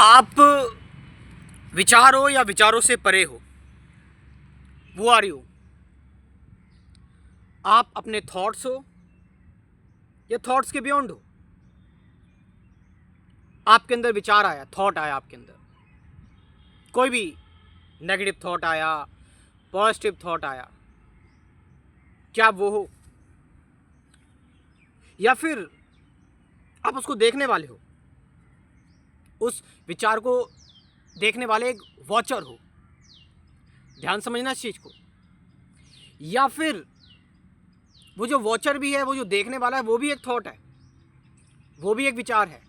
आप विचार हो या विचारों से परे हो, वो आ रही हो। आप अपने थॉट्स हो या थॉट्स के बियॉन्ड हो। आपके अंदर विचार आया, थॉट आया आपके अंदर, कोई भी नेगेटिव थॉट आया, पॉजिटिव थॉट आया, क्या वो हो या फिर आप उसको देखने वाले हो, उस विचार को देखने वाले एक वॉचर हो। ध्यान समझना इस चीज को। या फिर वो जो वॉचर भी है, वो जो देखने वाला है, वो भी एक थॉट है, वो भी एक विचार है।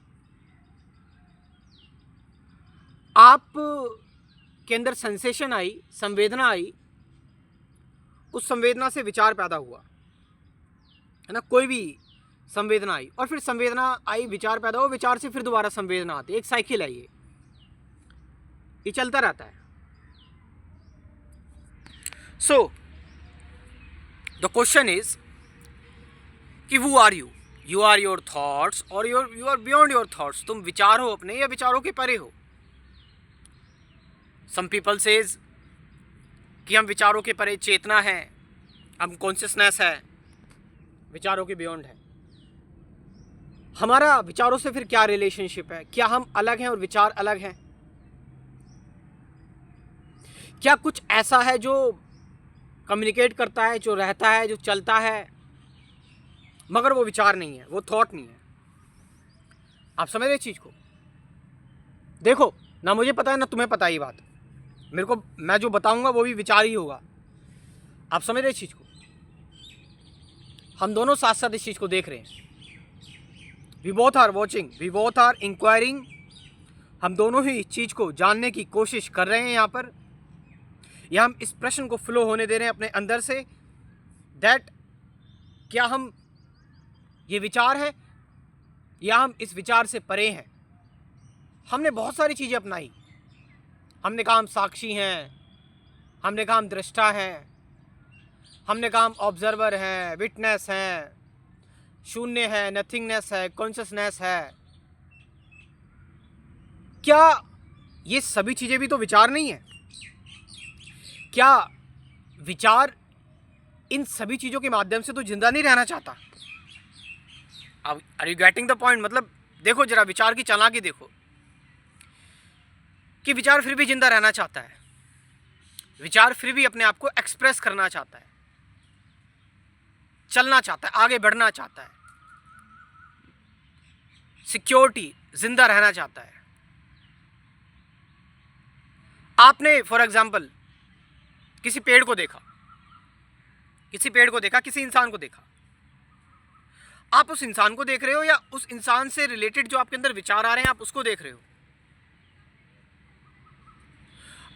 आप के अंदर सेंसेशन आई, संवेदना आई, उस संवेदना से विचार पैदा हुआ, है ना। कोई भी संवेदना आई और फिर संवेदना आई, विचार पैदा हो, विचार से फिर दोबारा संवेदना आती है। एक साइकिल है ये चलता रहता है। सो द क्वेश्चन इज कि who are you? You are your thoughts और you are beyond your thoughts। तुम विचार हो अपने या विचारों के परे हो। Some people says कि हम विचारों के परे चेतना है, हम कॉन्शियसनेस है, विचारों के बियॉन्ड है। हमारा विचारों से फिर क्या रिलेशनशिप है? क्या हम अलग हैं और विचार अलग हैं? क्या कुछ ऐसा है जो कम्युनिकेट करता है, जो रहता है, जो चलता है, मगर वो विचार नहीं है, वो थॉट नहीं है? आप समझ रहे चीज को? देखो ना, मुझे पता है ना तुम्हें पता ही बात। मेरे को, मैं जो बताऊंगा वो भी विचार ही होगा। आप समझ रहे चीज को? हम दोनों साथ साथ इस चीज को देख रहे हैं। We both are watching, we both are inquiring. हम दोनों ही इस चीज को जानने की कोशिश कर रहे हैं यहाँ पर, या हम इस प्रश्न को फ्लो होने दे रहे हैं अपने अंदर से, दैट क्या हम ये विचार है या हम इस विचार से परे हैं। हमने बहुत सारी चीजें अपनाई। हमने कहा हम साक्षी हैं, हमने कहा हम दृष्टा हैं, हमने कहा हम ऑब्जर्वर हैं, विटनेस हैं, शून्य है, नथिंगनेस है, कॉन्शियसनेस है। क्या ये सभी चीजें भी तो विचार नहीं है? क्या विचार इन सभी चीजों के माध्यम से तो जिंदा नहीं रहना चाहता? Are you getting the point? मतलब देखो जरा, विचार की चालाकी देखो कि विचार फिर भी जिंदा रहना चाहता है, विचार फिर भी अपने आप को एक्सप्रेस करना चाहता है, चलना चाहता है, आगे बढ़ना चाहता है, सिक्योरिटी, जिंदा रहना चाहता है। आपने फॉर एग्जाम्पल किसी पेड़ को देखा, किसी पेड़ को देखा, किसी इंसान को देखा। आप उस इंसान को देख रहे हो या उस इंसान से रिलेटेड जो आपके अंदर विचार आ रहे हैं आप उसको देख रहे हो?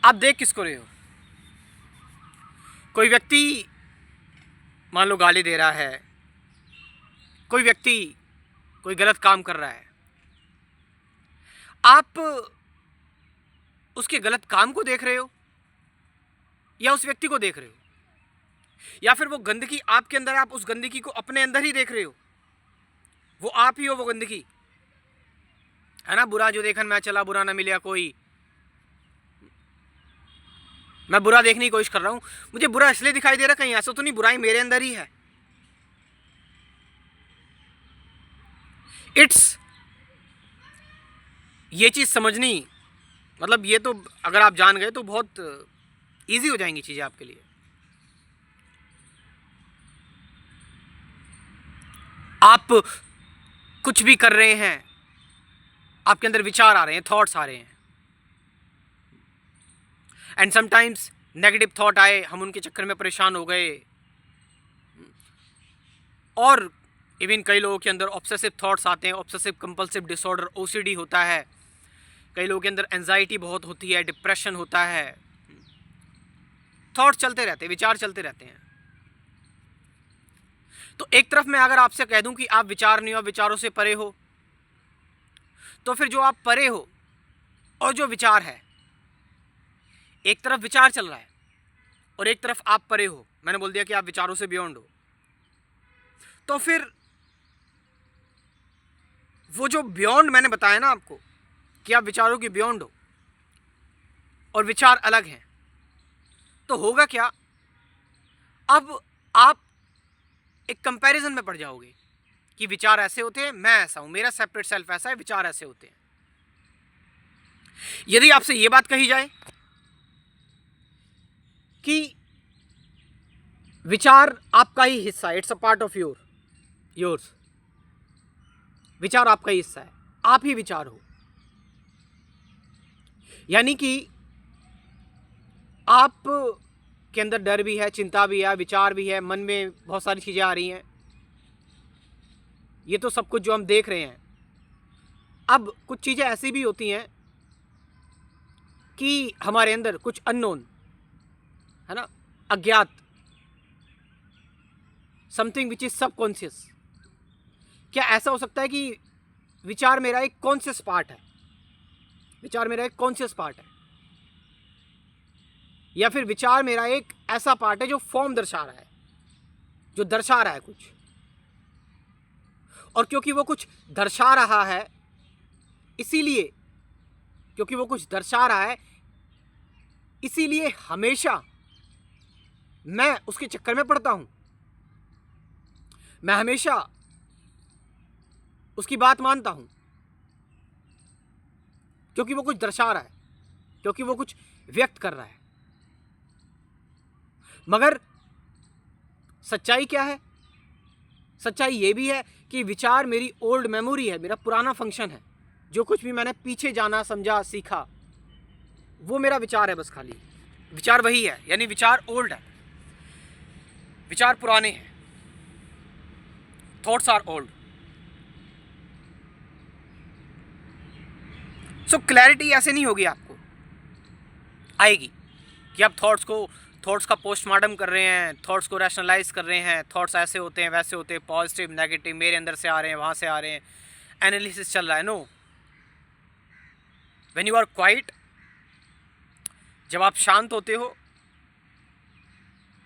आप देख किसको रहे हो? कोई व्यक्ति मान लो गाली दे रहा है, कोई व्यक्ति कोई गलत काम कर रहा है, आप उसके गलत काम को देख रहे हो या उस व्यक्ति को देख रहे हो? या फिर वो गंदगी आपके अंदर है, आप उस गंदगी को अपने अंदर ही देख रहे हो? वो आप ही हो वो गंदगी, है ना। बुरा जो देखन मैं चला, बुरा ना मिले कोई। मैं बुरा देखने की कोशिश कर रहा हूं, मुझे बुरा इसलिए दिखाई दे रहा, कहीं ऐसा तो नहीं बुराई मेरे अंदर ही है। इट्स ये चीज समझनी, मतलब ये तो अगर आप जान गए तो बहुत इजी हो जाएंगी चीजें आपके लिए। आप कुछ भी कर रहे हैं, आपके अंदर विचार आ रहे हैं, थॉट्स आ रहे हैं, एंड समटाइम्स नेगेटिव थॉट आए, हम उनके चक्कर में परेशान हो गए। और इवन कई लोगों के अंदर ऑब्सेसिव थॉट्स आते हैं, ऑब्सेसिव कंपल्सिव डिसऑर्डर, ओसीडी होता है। कई लोगों के अंदर एंजाइटी बहुत होती है, डिप्रेशन होता है। थॉट चलते रहते हैं, विचार चलते रहते हैं। तो एक तरफ मैं अगर आपसे कह दूं कि आप विचार नहीं हो, विचारों से परे हो, तो फिर जो आप परे हो और जो विचार है, एक तरफ विचार चल रहा है और एक तरफ आप परे हो। मैंने बोल दिया कि आप विचारों से बियॉन्ड हो। तो फिर वो जो बियॉन्ड मैंने बताया ना आपको, कि आप विचारों के बियॉन्ड हो और विचार अलग हैं, तो होगा क्या? अब आप एक कंपैरिजन में पड़ जाओगे कि विचार ऐसे होते हैं, मैं ऐसा हूं, मेरा सेपरेट सेल्फ ऐसा है, विचार ऐसे होते हैं। यदि आपसे यह बात कही जाए कि विचार आपका ही हिस्सा है, it's a part of yours, विचार आपका ही हिस्सा है, आप ही विचार हो, यानी कि आप के अंदर डर भी है, चिंता भी है, विचार भी है, मन में बहुत सारी चीजें आ रही हैं, ये तो सब कुछ जो हम देख रहे हैं। अब कुछ चीजें ऐसी भी होती हैं कि हमारे अंदर कुछ अननोन है ना, अज्ञात, समथिंग विच इज सबकॉन्शियस। क्या ऐसा हो सकता है कि विचार मेरा एक कॉन्शियस पार्ट है, विचार मेरा एक कॉन्शियस पार्ट है, या फिर विचार मेरा एक ऐसा पार्ट है जो फॉर्म दर्शा रहा है, जो दर्शा रहा है कुछ, और क्योंकि वो कुछ दर्शा रहा है, इसीलिए क्योंकि वो कुछ दर्शा रहा है, इसीलिए हमेशा मैं उसके चक्कर में पड़ता हूं, मैं हमेशा उसकी बात मानता हूं, क्योंकि वो कुछ दर्शा रहा है, क्योंकि वो कुछ व्यक्त कर रहा है। मगर सच्चाई क्या है? सच्चाई ये भी है कि विचार मेरी ओल्ड मेमोरी है, मेरा पुराना फंक्शन है, जो कुछ भी मैंने पीछे जाना, समझा, सीखा, वो मेरा विचार है बस। खाली विचार वही है, यानी विचार ओल्ड है, विचार पुराने हैं, thoughts are old. So clarity ऐसे नहीं होगी, आपको आएगी कि आप थॉट्स का पोस्टमार्टम कर रहे हैं, थॉट्स को रैशनलाइज कर रहे हैं, थॉट्स ऐसे होते हैं, वैसे होते हैं, पॉजिटिव, नेगेटिव, मेरे अंदर से आ रहे हैं, वहां से आ रहे हैं, एनालिसिस चल रहा है। No, when you are quiet, जब आप शांत होते हो,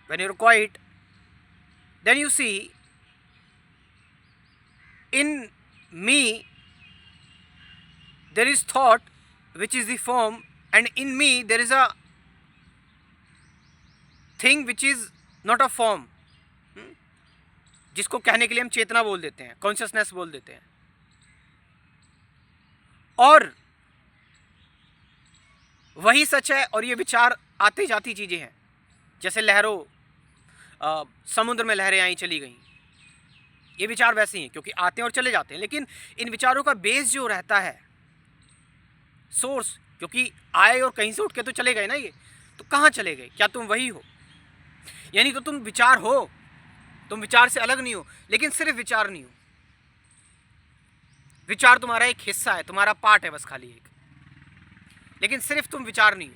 when you are quiet, then you see in me there is thought which is the form, and in me there is a thing which is not a form, जिसको कहने के लिए हम चेतना बोल देते हैं, कॉन्शियसनेस बोल देते हैं। और वही सच है, और ये विचार आती जाती चीजें हैं, जैसे लहरों, समुद्र में लहरें आई चली गई, ये विचार वैसे ही हैं, क्योंकि आते हैं और चले जाते हैं। लेकिन इन विचारों का बेस जो रहता है, सोर्स, क्योंकि आए और कहीं से उठ के तो चले गए ना, ये तो कहाँ चले गए? क्या तुम वही हो? यानी तो तुम विचार हो, तुम विचार से अलग नहीं हो, लेकिन सिर्फ विचार नहीं हो। विचार तुम्हारा एक हिस्सा है, तुम्हारा पार्ट है बस, खाली एक, लेकिन सिर्फ तुम विचार नहीं हो।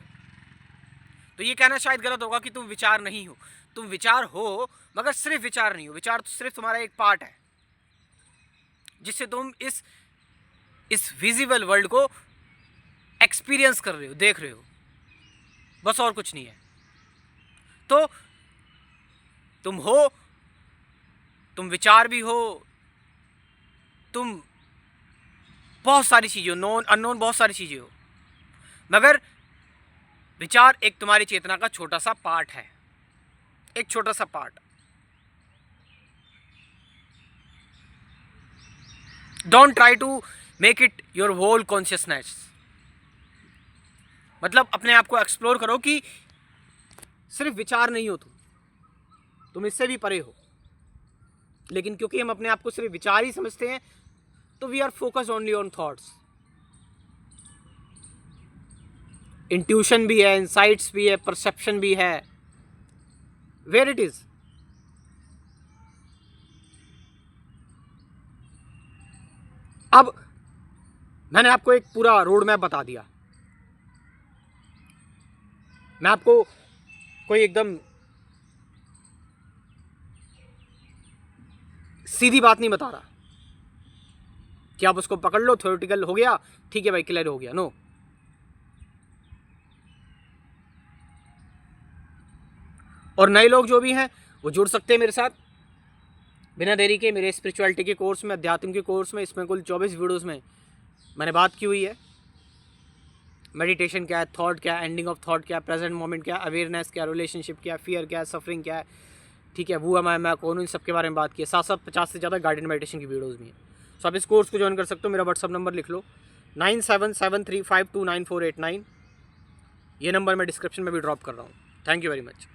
तो ये कहना शायद गलत होगा कि तुम विचार नहीं हो, तुम विचार हो, मगर सिर्फ विचार नहीं हो। विचार तो सिर्फ तुम्हारा एक पार्ट है, जिससे तुम इस विजिबल वर्ल्ड को एक्सपीरियंस कर रहे हो, देख रहे हो, बस, और कुछ नहीं है। तो तुम हो, तुम विचार भी हो, तुम बहुत सारी चीजें हो, नोन अननोन बहुत सारी चीजें हो, मगर विचार एक तुम्हारी चेतना का छोटा सा पार्ट है, एक छोटा सा part. Don't try to make it your whole consciousness. मतलब अपने आप को एक्सप्लोर करो कि सिर्फ विचार नहीं हो तुम इससे भी परे हो। लेकिन क्योंकि हम अपने आप को सिर्फ विचार ही समझते हैं, तो we are focused only on thoughts. Intuition भी है, इनसाइट्स भी है, परसेप्शन भी है, वेयर इट इज। अब मैंने आपको एक पूरा रोड मैप बता दिया, मैं आपको कोई एकदम सीधी बात नहीं बता रहा कि आप उसको पकड़ लो, थ्योरेटिकल हो गया, ठीक है भाई, क्लियर हो गया। नो, और नए लोग जो भी हैं वो जुड़ सकते हैं मेरे साथ बिना देरी के। मेरे स्पिरिचुअलिटी के कोर्स में, अध्यात्म के कोर्स में, इसमें कुल 24 वीडियोस में मैंने बात की हुई है मेडिटेशन क्या है, थॉट क्या है, एंडिंग ऑफ थॉट क्या है, प्रेजेंट मोमेंट क्या है, अवेयरनेस क्या है, रिलेशनशिप क्या है, फियर क्या है, सफरिंग क्या है, ठीक है, वो मैं कौन हूँ, इन सब के बारे में बात की है। साथ साथ 50 से ज़्यादा गाइडेड मेडिटेशन की वीडियोज़ भी हैं। सो आप इस कोर्स को ज्वाइन कर सकते हो। मेरा व्हाट्सअप नंबर लिख लो 9773529489। ये नंबर मैं डिस्क्रिप्शन में भी ड्रॉप कर रहा हूँ। Thank you very much.